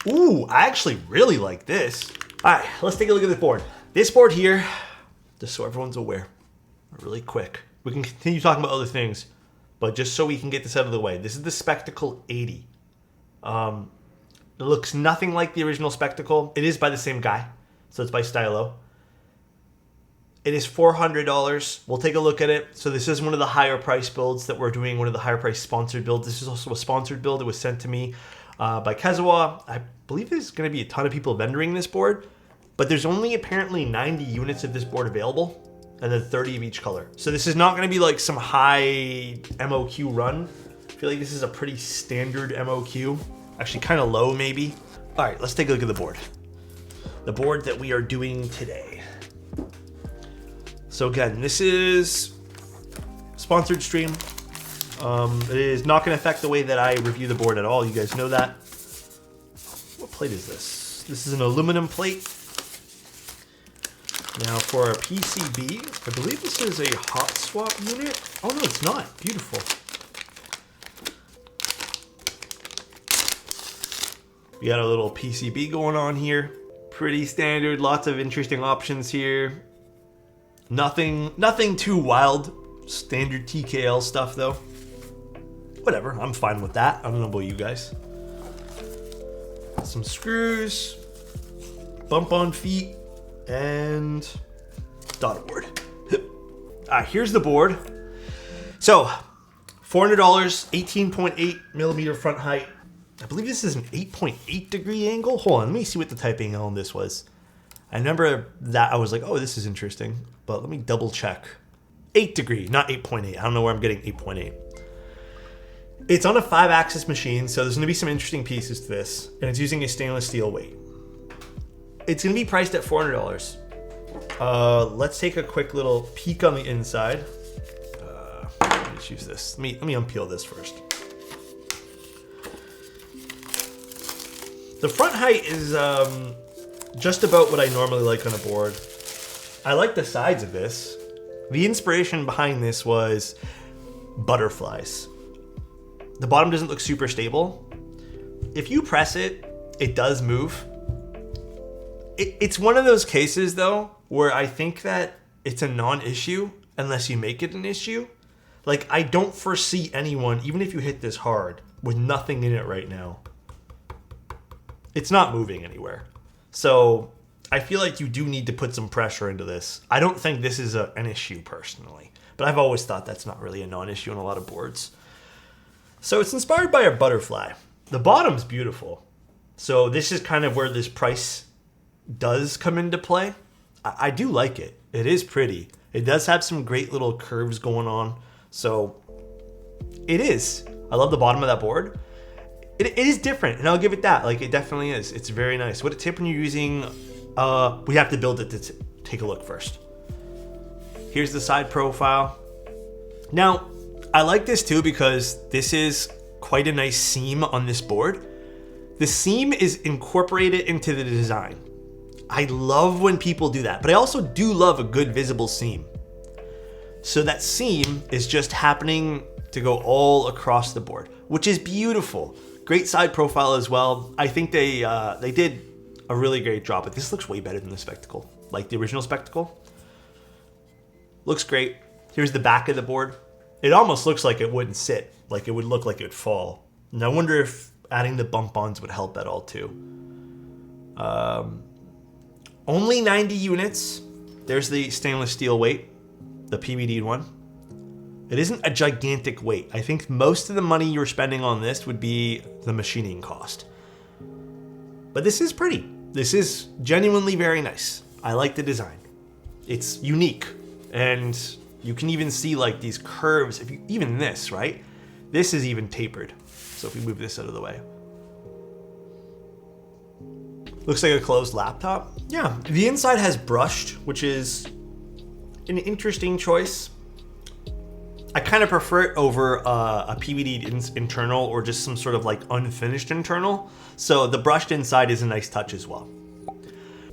Ooh, I actually really like this. All right, let's take a look at this board. This board here, just so everyone's aware, really quick. We can continue talking about other things, but just so we can get this out of the way. This is the Spectacle 80. It looks nothing like the original Spectacle. It is by the same guy, so it's by Stylo. It is $400. We'll take a look at it. So this is one of the higher price builds that we're doing, one of the higher price sponsored builds. This is also a sponsored build. It was sent to me by Kazuwa. I believe there's going to be a ton of people vendoring this board, but there's only apparently 90 units of this board available, and then 30 of each color. So this is not going to be like some high MOQ run. I feel like this is a pretty standard MOQ. Actually kind of low maybe. All right, let's take a look at the board. The board that we are doing today. So again, this is sponsored stream. It is not going to affect the way that I review the board at all. You guys know that. What plate is this? This is an aluminum plate. Now for our PCB, I believe this is a hot swap unit. Oh no, it's not. Beautiful. We got a little PCB going on here. Pretty standard, lots of interesting options here. Nothing too wild. Standard TKL stuff though. Whatever, I'm fine with that. I don't know about you guys. Some screws, bump on feet, and dot board. Alright, here's the board. So, $400, 18.8 millimeter front height. I believe this is an 8.8 degree angle. Hold on, let me see what the type angle on this was. I remember that I was like, oh, this is interesting, but let me double check. 8 degree, not 8.8. I don't know where I'm getting 8.8. It's on a 5-axis machine, so there's gonna be some interesting pieces to this, and it's using a stainless steel weight. It's gonna be priced at $400. Let's take a quick little peek on the inside. Let's use this. Let me unpeel this first. The front height is just about what I normally like on a board. I like the sides of this. The inspiration behind this was butterflies. The bottom doesn't look super stable. If you press it, it does move. It's one of those cases though, where I think that it's a non-issue unless you make it an issue. Like, I don't foresee anyone, even if you hit this hard, with nothing in it right now. It's not moving anywhere. So I feel like you do need to put some pressure into this. I don't think this is an issue personally, but I've always thought that's not really a non-issue on a lot of boards. So it's inspired by a butterfly. The bottom's beautiful. So this is kind of where this price does come into play. I do like it. It is pretty. It does have some great little curves going on. So it is. I love the bottom of that board. It is different, and I'll give it that. Like, it definitely is. It's very nice. What a tip when you're using, we have to build it to take a look first. Here's the side profile. Now, I like this too because this is quite a nice seam on this board. The seam is incorporated into the design. I love when people do that, but I also do love a good visible seam. So that seam is just happening to go all across the board, which is beautiful. Great side profile as well. I think they did a really great job, but this looks way better than the Spectacle, like the original Spectacle. Looks great. Here's the back of the board. It almost looks like it wouldn't sit, like it would look like it would fall. And I wonder if adding the bump-ons would help at all too. Only 90 units. There's the stainless steel weight, the PVD one. It isn't a gigantic weight. I think most of the money you're spending on this would be the machining cost. But this is pretty. This is genuinely very nice. I like the design. It's unique. And you can even see like these curves, even this, right? This is even tapered. So if we move this out of the way. Looks like a closed laptop. Yeah, the inside has brushed, which is an interesting choice. I kind of prefer it over a PVD internal or just some sort of like unfinished internal. So the brushed inside is a nice touch as well.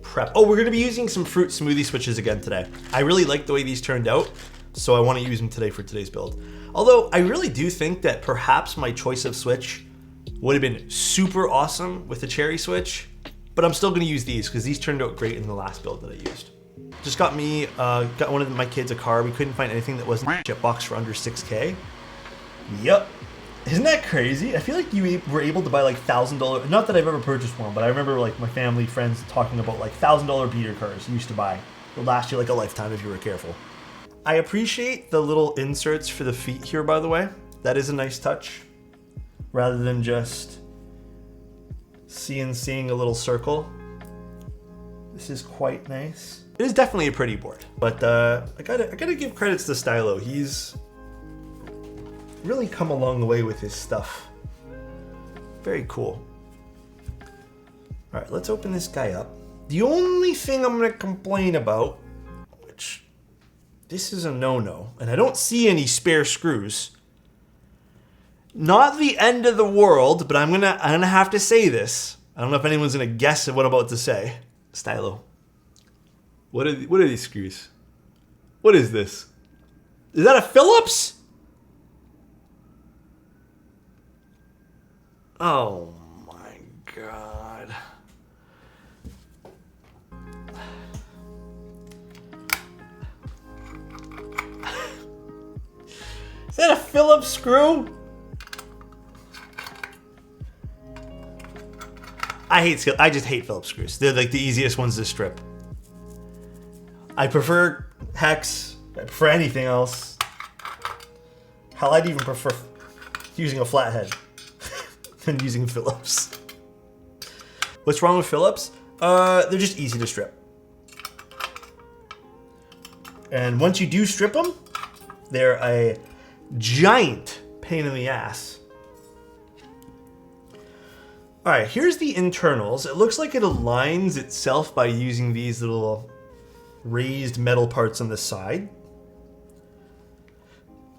Prep. Oh, we're gonna be using some fruit smoothie switches again today. I really like the way these turned out, so I want to use them today for today's build. Although I really do think that perhaps my choice of switch Would have been super awesome with the cherry switch, but I'm still gonna use these because these turned out great in the last build that I used. Just got one of my kids a car. We couldn't find anything that wasn't a box for under 6K. Yep. Isn't that crazy? I feel like you were able to buy like $1,000, not that I've ever purchased one, but I remember like my family, friends talking about like $1,000 beater cars you used to buy. It'll last you like a lifetime if you were careful. I appreciate the little inserts for the feet here, by the way. That is a nice touch. Rather than just seeing a little circle. This is quite nice. It is definitely a pretty board, but I gotta give credits to Stylo. He's really come a long way with his stuff. Very cool. All right, let's open this guy up. The only thing I'm gonna complain about, which this is a no-no, and I don't see any spare screws. Not the end of the world, but I'm gonna have to say this. I don't know if anyone's gonna guess what I'm about to say. Stylo. What are these screws? What is this? Is that a Phillips? Oh my God. Is that a Phillips screw? I just hate Phillips screws. They're like the easiest ones to strip. I prefer hex. I prefer anything else. Hell, I'd even prefer using a flathead than using Phillips. What's wrong with Phillips? They're just easy to strip. And once you do strip them, they're a giant pain in the ass. All right, here's the internals. It looks like it aligns itself by using these little raised metal parts on the side.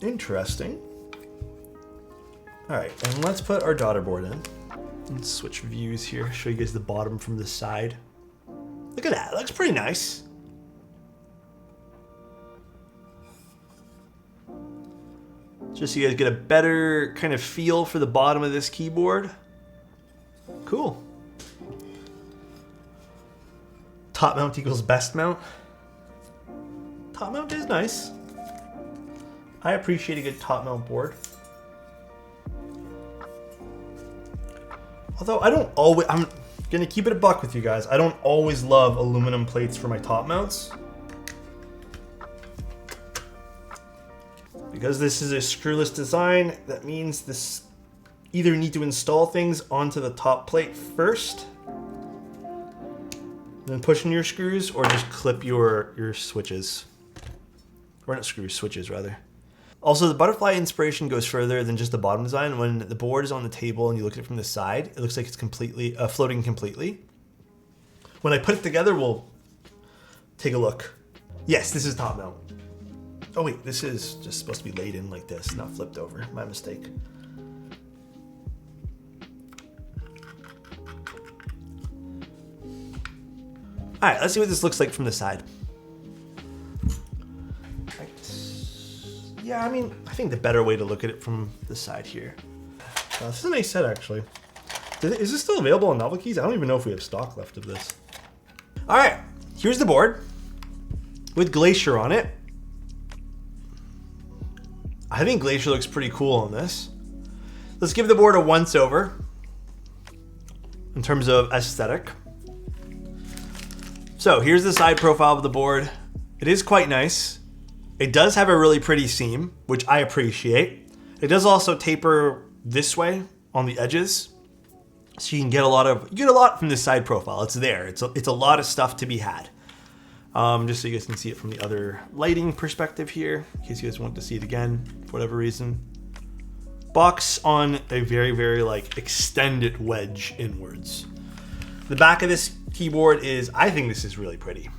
Interesting. All right, and let's put our daughter board in. Let's switch views here, show you guys the bottom from the side. Look at that, it looks pretty nice. Just so you guys get a better kind of feel for the bottom of this keyboard. Cool. Top mount equals best mount. Top mount is nice. I appreciate a good top mount board. Although I'm gonna keep it a buck with you guys. I don't always love aluminum plates for my top mounts. Because this is a screwless design, that means this either need to install things onto the top plate first, then push in your screws, or just clip your switches. Or not screws, switches rather. Also, the butterfly inspiration goes further than just the bottom design. When the board is on the table and you look at it from the side, it looks like it's completely floating completely. When I put it together, we'll take a look. Yes, this is top mount. Oh wait, this is just supposed to be laid in like this, not flipped over. My mistake. All right, let's see what this looks like from the side. Yeah, I mean, I think the better way to look at it from the side here. This is a nice set, actually. Is this still available on Novel Keys? I don't even know if we have stock left of this. All right, here's the board with Glacier on it. I think Glacier looks pretty cool on this. Let's give the board a once over in terms of aesthetic. So here's the side profile of the board. It is quite nice. It does have a really pretty seam, which I appreciate. It does also taper this way on the edges, so you can get a lot from this side profile. It's there. It's a lot of stuff to be had. Just so you guys can see it from the other lighting perspective here, in case you guys want to see it again for whatever reason. Box on a very, very like extended wedge inwards. The back of this keyboard is, I think this is really pretty.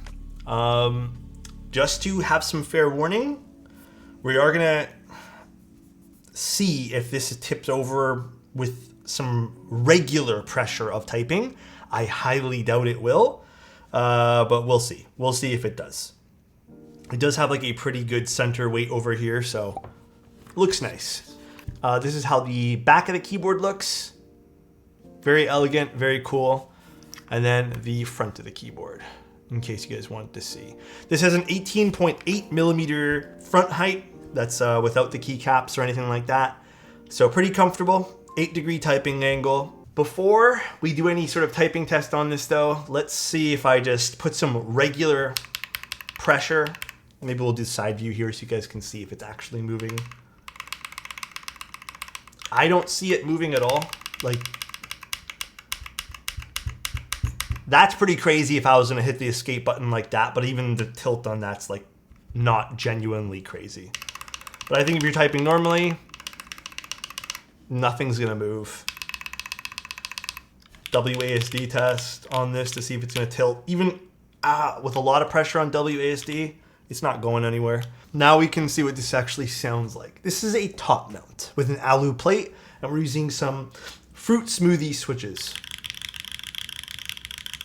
Just to have some fair warning, we are gonna see if this tips over with some regular pressure of typing. I highly doubt it will, but we'll see. We'll see if it does. It does have like a pretty good center weight over here, so looks nice. This is how the back of the keyboard looks. Very elegant, very cool. And then the front of the keyboard, in case you guys wanted to see. This has an 18.8 millimeter front height. That's without the keycaps or anything like that. So pretty comfortable, 8-degree typing angle. Before we do any sort of typing test on this though, let's see if I just put some regular pressure. Maybe we'll do side view here so you guys can see if it's actually moving. I don't see it moving at all. Like, that's pretty crazy if I was gonna hit the escape button like that, but even the tilt on that's like not genuinely crazy. But I think if you're typing normally, nothing's gonna move. WASD test on this to see if it's gonna tilt. Even with a lot of pressure on WASD, it's not going anywhere. Now we can see what this actually sounds like. This is a top mount with an alu plate, and we're using some fruit smoothie switches.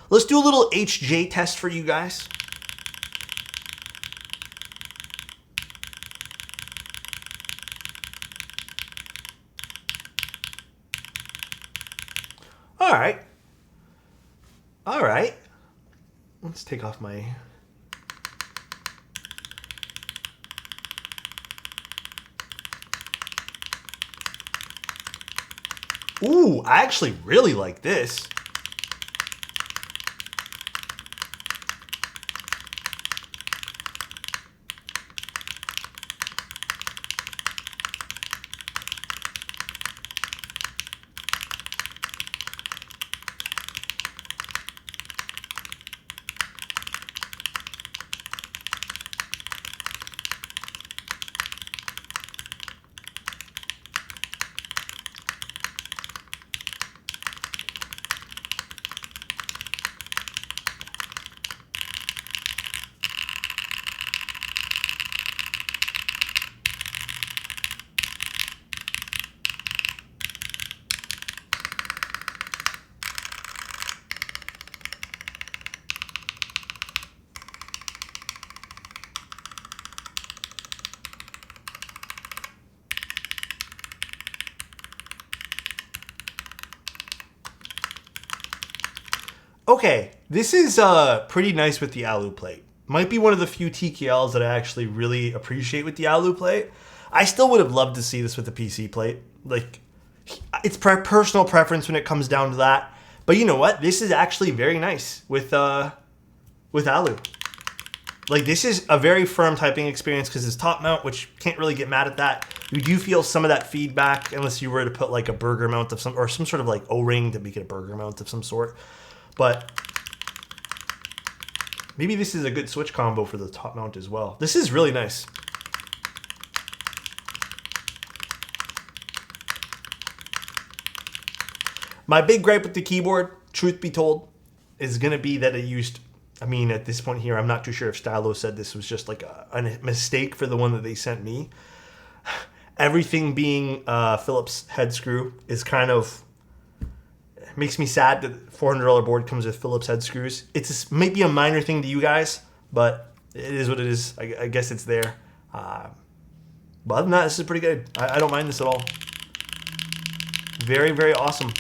Let's do a little HJ test for you guys. All right. All right. Let's take off my... Ooh, I actually really like this. Okay, this is pretty nice with the alu plate. Might be one of the few TKLs that I actually really appreciate with the alu plate. I still would have loved to see this with the PC plate. Like, it's personal preference when it comes down to that. But you know what? This is actually very nice with alu. Like, this is a very firm typing experience because it's top mount, which can't really get mad at that. You do feel some of that feedback unless you were to put like a burger mount of some, or some sort of like O-ring to make it a burger mount of some sort. But maybe this is a good switch combo for the top mount as well. This is really nice. My big gripe with the keyboard, truth be told, is gonna be that it used, I mean, at this point here, I'm not too sure if Stylo said this was just like a mistake for the one that they sent me. Everything being Phillips head screw is kind of, makes me sad that $400 board comes with Phillips head screws. It's maybe a minor thing to you guys, but it is what it is. I guess it's there. But other than that, this is pretty good. I don't mind this at all. Very, very awesome.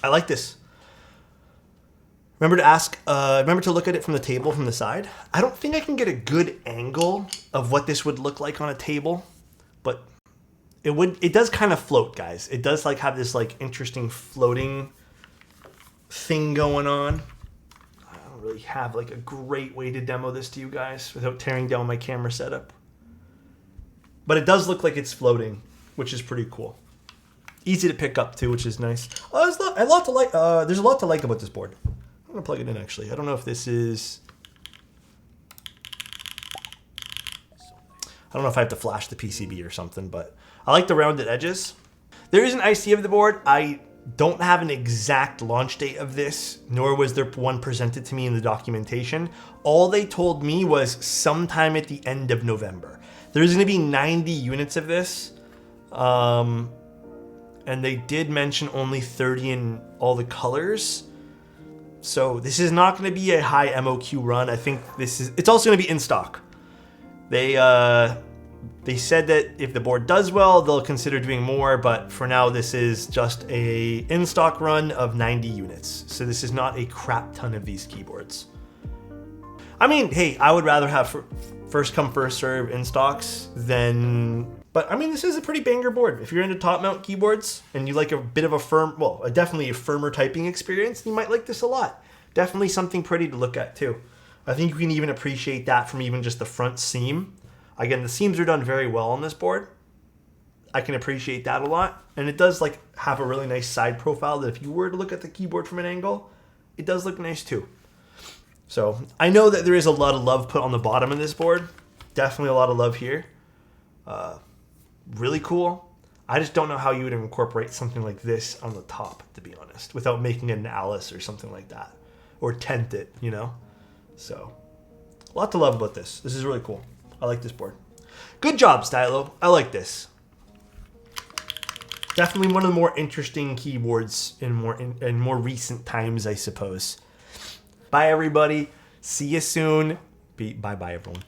I like this. Remember to look at it from the table from the side. I don't think I can get a good angle of what this would look like on a table, but it does kind of float, guys. It does like have this like interesting floating thing going on. I don't really have like a great way to demo this to you guys without tearing down my camera setup. But it does look like it's floating, which is pretty cool. Easy to pick up too, which is nice. There's a lot to like about this board. I'm gonna plug it in actually. I don't know if this is... I don't know if I have to flash the PCB or something, but I like the rounded edges. There is an IC of the board. I don't have an exact launch date of this, nor was there one presented to me in the documentation. All they told me was sometime at the end of November. There's gonna be 90 units of this. And they did mention only 30 in all the colors. So this is not going to be a high MOQ run. I think it's also going to be in stock. They said that if the board does well, they'll consider doing more, but for now, this is just a in-stock run of 90 units. So this is not a crap ton of these keyboards. I mean, hey, I would rather have first come, first serve in stocks than, but I mean, this is a pretty banger board. If you're into top mount keyboards and you like a bit of a firm, well, definitely a firmer typing experience, you might like this a lot. Definitely something pretty to look at too. I think you can even appreciate that from even just the front seam. Again, the seams are done very well on this board. I can appreciate that a lot. And it does like have a really nice side profile that if you were to look at the keyboard from an angle, it does look nice too. So I know that there is a lot of love put on the bottom of this board. Definitely a lot of love here. Really cool. I just don't know how you would incorporate something like this on the top, to be honest, without making it an Alice or something like that. Or tent it, you know? So, a lot to love about this. This is really cool. I like this board. Good job, Stylo. I like this. Definitely one of the more interesting keyboards in more recent times, I suppose. Bye, everybody. See you soon. Bye-bye, everyone.